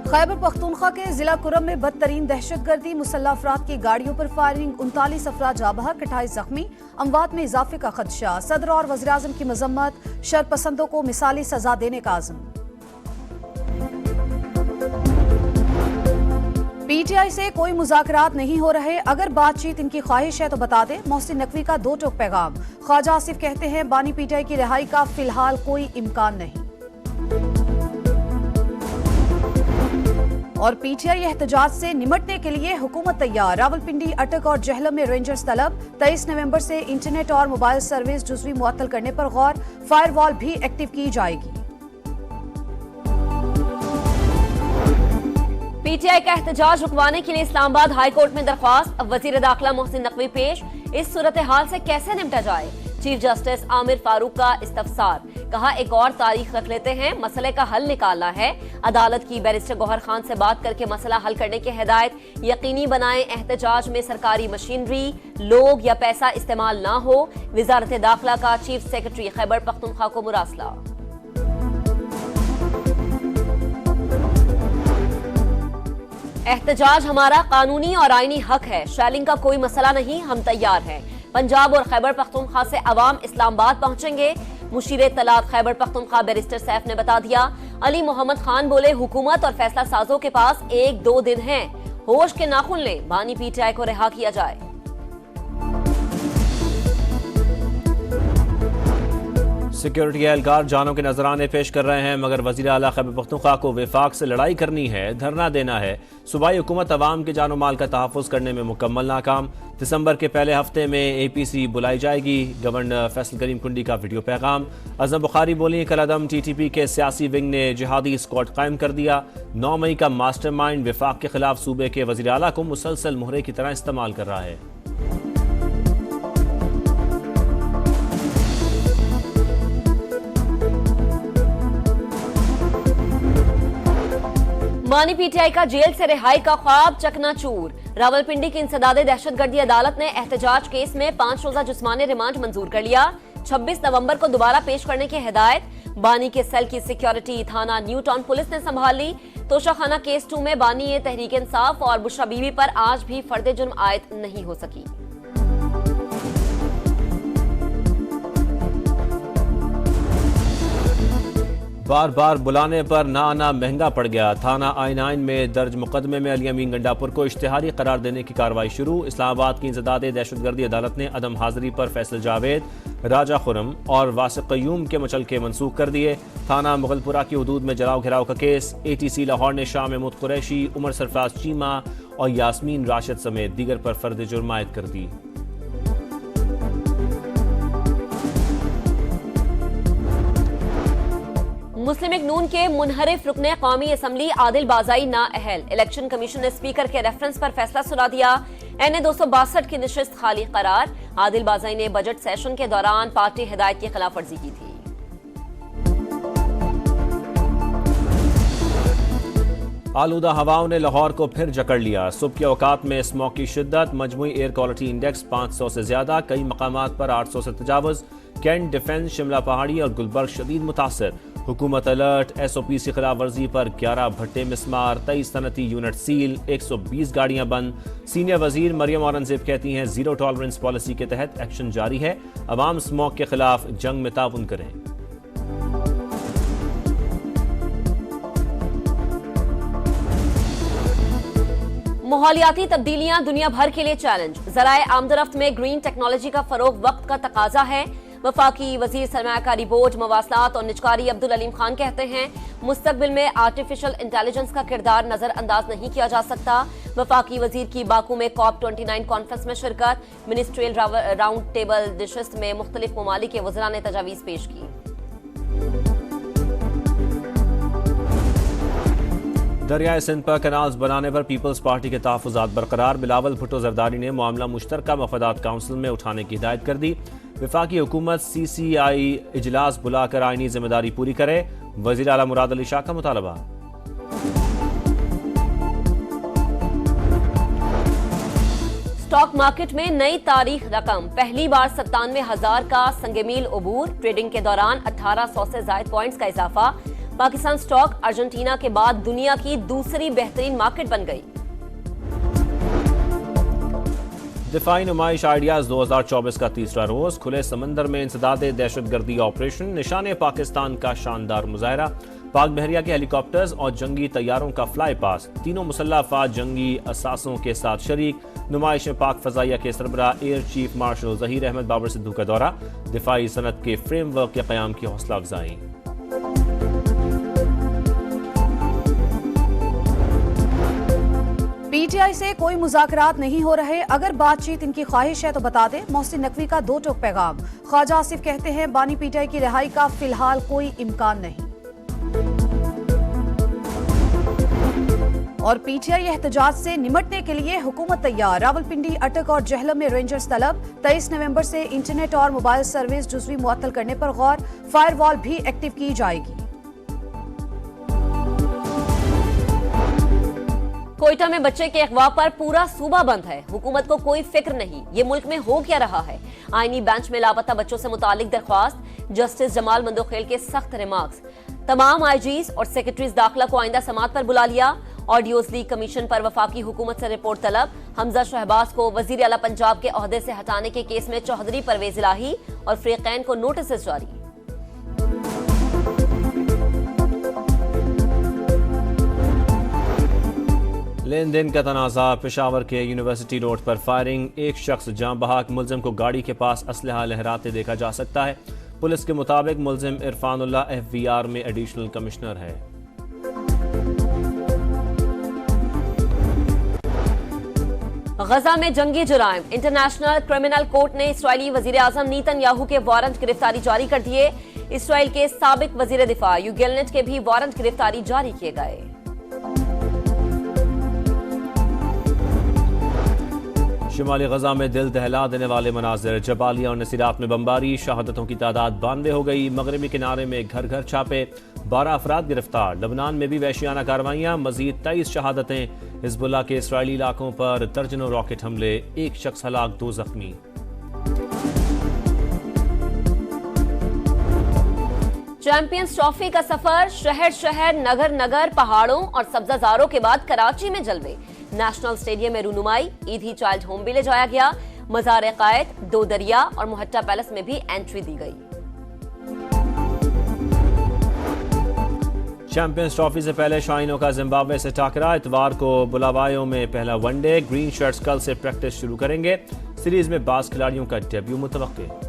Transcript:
खैबर पख्तूनख्वा के जिला कुरम में बदतरीन दहशतगर्दी, मुसल्लह अफराद की गाड़ियों पर फायरिंग, 39 अफराद जाँ बहक, 28 जख्मी, अमवात में इजाफे का खदशा। सदर और वज़ीर आज़म की मजम्मत, शरपसंदों को मिसाली सजा देने का आज़म। पीटीआई से कोई मुज़ाकरात नहीं हो रहे, अगर बातचीत इनकी ख्वाहिश है तो बता दें। मोहसिन नकवी का दो टोक पैगाम। ख्वाजा आसिफ कहते हैं बानी पीटीआई की रिहाई का फिलहाल कोई इम्कान नहीं। और पीटीआई एहतजाज से निमटने के लिए हुकूमत तैयार। रावलपिंडी, अटक और जहलम में रेंजर्स तलब। 23 नवंबर से इंटरनेट और मोबाइल सर्विस जुज़वी मुअत्तल करने पर गौर। फायरवॉल भी एक्टिव की जाएगी। पीटीआई का एहतजाज रुकवाने के लिए इस्लामाबाद हाई कोर्ट में दरख्वास्त। वजीर दाखिला मोहसिन नकवी पेश। इस सूरत हाल से कैसे निपटा जाए? चीफ जस्टिस आमिर फारूक का इस्तफसार। कहा एक और तारीख रख लेते हैं, मसले का हल निकालना है। अदालत की बैरिस्टर गौहर खान से बात करके मसला हल करने की हिदायत। यकीनी बनाएं एहतजाज में सरकारी मशीनरी, लोग या पैसा इस्तेमाल ना हो। वजारत दाखिला का चीफ सेक्रेटरी खैबर पख्तूनख्वा को मुरासला। एहतजाज हमारा कानूनी और आईनी हक है, शैलिंग का कोई मसला नहीं, हम तैयार हैं। पंजाब और खैबर पख्तूनख्वा से अवाम इस्लामाबाद पहुंचेंगे। मुशीर तलात खैबर पख्तूनख्वा बैरिस्टर सैफ ने बता दिया। अली मोहम्मद खान बोले हुकूमत और फैसला साजों के पास 1-2 दिन हैं, होश के नाखुन लें, बानी पीटीआई को रिहा किया जाए। सिक्योरिटी एहलकार जानों के नजराने पेश कर रहे हैं, मगर वजीर आला खैबर पख्तूनख्वा को विफाक से लड़ाई करनी है, धरना देना है। सूबाई हुकूमत अवाम के जानो माल का तहफ़्फ़ुज़ करने में मुकम्मल नाकाम। दिसंबर के पहले हफ्ते में APC बुलाई जाएगी। गवर्नर फैसल करीम कुंडी का वीडियो पैगाम। अज़म बुखारी बोली कलअदम TTP के सियासी विंग ने जिहादी स्क्वाड कायम कर दिया। 9 मई का मास्टरमाइंड विफाक के खिलाफ सूबे के वजीर आला को मुसलसल मुहरे की तरह इस्तेमाल कर रहा है। बानी पीटीआई का जेल से रिहाई का ख्वाब चकनाचूर। रावलपिंडी की इंसदादे दहशतगर्दी अदालत ने एहतजाज केस में 5 रोजा जिस्मानी रिमांड मंजूर कर लिया। 26 नवंबर को दोबारा पेश करने की हिदायत। बानी के सेल की सिक्योरिटी थाना न्यू टाउन पुलिस ने संभाल ली। तोशाखाना केस 2 में बानी तहरीक इंसाफ और बुशरा बीबी पर आज भी फर्द जुर्म आयद नहीं हो सकी। बार बार बुलाने पर ना आना महंगा पड़ गया। थाना I9 में दर्ज मुकदमे में अली अमीन गंडापुर को इश्तिहारी करार देने की कार्रवाई शुरू। इस्लामाबाद की इंसदादे दहशतगर्दी अदालत ने अदम हाजिरी पर फैसल जावेद, राजा खुरम और वासिक कयूम के मुचलके मनसूख कर दिए। थाना मुगलपुरा की हदूद में जलाओ घिराव का केस। ATC लाहौर ने शाह महमूद कुरैशी, उमर सरफराज चीमा और यास्मीन राशिद समेत दीगर पर फर्द जुर्म आयद कर दी। मुस्लिम लीग नून के मुनहरिफ रुकने कौमी असम्बली आदिल बाज़ाई नाअहल। इलेक्शन कमीशन ने स्पीकर के रेफरेंस पर फैसला सुना दिया। NA 262 की निशिस्त खाली करार। आदिल बाज़ाई ने बजट सेशन के दौरान पार्टी हिदायत की खिलाफ वर्जी की थी। आलूदा हवाओं ने लाहौर को फिर जकड़ लिया। सुबह के औकात में स्मॉग की शिद्दत। मजमूई एयर क्वालिटी इंडेक्स 500 से ज्यादा, कई मकामात पर 800 से तजावुज। कैंट, डिफेंस, शिमला पहाड़ी और गुलबर्ग शदीद मुतासर। हुकूमत अलर्ट। SOP की खिलाफ वर्जी पर 11 भट्टे मिसमार, 23 सनती यूनिट सील, 120 गाड़ियां बंद। सीनियर वजीर मरियम औरंगजेब कहती हैं जीरो टॉलरेंस पॉलिसी के तहत एक्शन जारी है। अवाम स्मॉग के खिलाफ जंग में ताउन करें। माहौलियाती तब्दीलियां दुनिया भर के लिए चैलेंज। ज़राए आमदरफ्त में ग्रीन टेक्नोलॉजी का फरोग वक्त का तकाजा है। वफाकी वजीर सरमायाकारी बोर्ड, मवासलात और निजकारी अब्दुल अलीम खान कहते हैं मुस्तकबिल में आर्टिफिशियल इंटेलिजेंस का किरदार नजरअंदाज नहीं किया जा सकता। वफाकी वजीर की बाकू में COP29 कॉन्फ्रेंस में शिरकत। मिनिस्ट्रियल राउंड टेबल नशिस्त में मुख्तलिफ ममालिक के वज़रा ने तजावीज़ पेश की। दरियाए सिंध पर कैनाल्स बनाने पर पीपल्स पार्टी के तहफ़्फ़ुज़ात बरकरार। बिलावल भुट्टो जरदारी ने मामला मुश्तरका मफादात काउंसिल में उठाने की हिदायत कर दी। विफाकी हुकूमत CCI इजलास बुलाकर आईनी जिम्मेदारी पूरी करे। वज़ीर आला मुराद अली शाह का मुतालबा। स्टॉक मार्केट में नई तारीख रकम। पहली बार 97,000 का संगमील अबूर। ट्रेडिंग के दौरान 1800 से ज्यादा पॉइंट्स का इजाफा। पाकिस्तान स्टॉक अर्जेंटीना के बाद दुनिया की दूसरी बेहतरीन मार्केट बन गई। दिफाई नुमाइश आइडियाज 2024 का तीसरा रोज, खुले समंदर में इंसदादे दहशतगर्दी ऑपरेशन, निशाने पाकिस्तान का शानदार मुजाहरा, पाक बहरिया के हेलीकॉप्टर्स और जंगी तैयारों का फ्लाई पास, तीनों मुसल्लह अफवाज जंगी असासों के साथ शरीक। नुमाइश में पाक फजाइया के सरबराह air chief marshal Zaheer Ahmed Babar Sidhu का दौरा, दिफाई सनत के फ्रेमवर्क के क़याम की हौसला अफजाई। पीटीआई से कोई मुज़ाकरात नहीं हो रहे, अगर बातचीत इनकी ख्वाहिश है तो बता दें। मोहसिन नकवी का दो टोक पैगाम। ख्वाजा आसिफ कहते हैं बानी पीटीआई की रिहाई का फिलहाल कोई इम्कान नहीं। और पीटीआई एहतजाज से निमटने के लिए हुकूमत तैयार। रावलपिंडी, अटक और जहलम में रेंजर्स तलब। 23 नवंबर से इंटरनेट और मोबाइल सर्विस जुज़वी मुअत्तल करने पर गौर। फायरवॉल भी एक्टिव की जाएगी। कोयटा में बच्चे के अगवा पर पूरा सूबा बंद है, हुकूमत को कोई फिक्र नहीं, ये मुल्क में हो क्या रहा है। आईनी बेंच में लापता बच्चों से मुतालिक दरख्वास्त, जस्टिस जमाल मंदोखेल के सख्त रिमार्क्स। तमाम आईजीज और सेक्रेटरीज दाखिला को आइंदा समात पर बुला लिया। ऑडियोज लीक कमीशन पर वफाकी हुकूमत से रिपोर्ट तलब। हमजा शहबाज को वजीर आला पंजाब के ओहदे से हटाने के केस में चौधरी परवेज इलाही और फ्रीकैन को नोटिस जारी। लेन देन का तनाज़ा, पेशावर के यूनिवर्सिटी रोड पर फायरिंग, एक शख्स जाँ बहक, मुलजिम को गाड़ी के पास असलहा लहराते देखा जा सकता है। पुलिस के मुताबिक मुलजिम इरफानुल्लाह एफवीआर में एडिशनल कमिश्नर है। गजा में जंगी जुराइम, इंटरनेशनल क्रिमिनल कोर्ट ने इसराइली वजीर आजम नेतन्याहू के वारंट गिरफ्तारी जारी कर दिए। इसराइल के साबिक वजीर दिफा यूगेलनेट के भी वारंट गिरफ्तारी जारी किए गए। शिमाली गजा में दिल दहला देने वाले मनाजिर, जबालिया और नसीरात में बमबारी, शहादतों की तादाद 92 हो गई। मगरबी किनारे में घर घर छापे, 12 अफराद गिरफ्तार। लबनान में भी वहशियाना कार्रवाइयां, मजीद 23 शहादतें। हिजबुल्लाह के इसराइली इलाकों पर दर्जनों रॉकेट हमले, एक शख्स हलाक, 2 जख्मी। चैंपियंस ट्रॉफी का सफर, शहर शहर, नगर नगर, पहाड़ों और सब्जाजारों के बाद कराची में जलवे। नेशनल स्टेडियम में रूनुमाई, ईदी चाइल्ड होम भी ले जाया गया। मज़ार कायद, दो दरिया और मुहट्टा पैलेस में भी एंट्री दी गई। चैंपियंस ट्रॉफी से पहले शाहीनों का जिम्बाब्वे से टाकरा, इतवार को बुलावायो में पहला वनडे। ग्रीन शर्ट्स कल से प्रैक्टिस शुरू करेंगे। सीरीज में 22 खिलाड़ियों का डेब्यू मुतवक्के।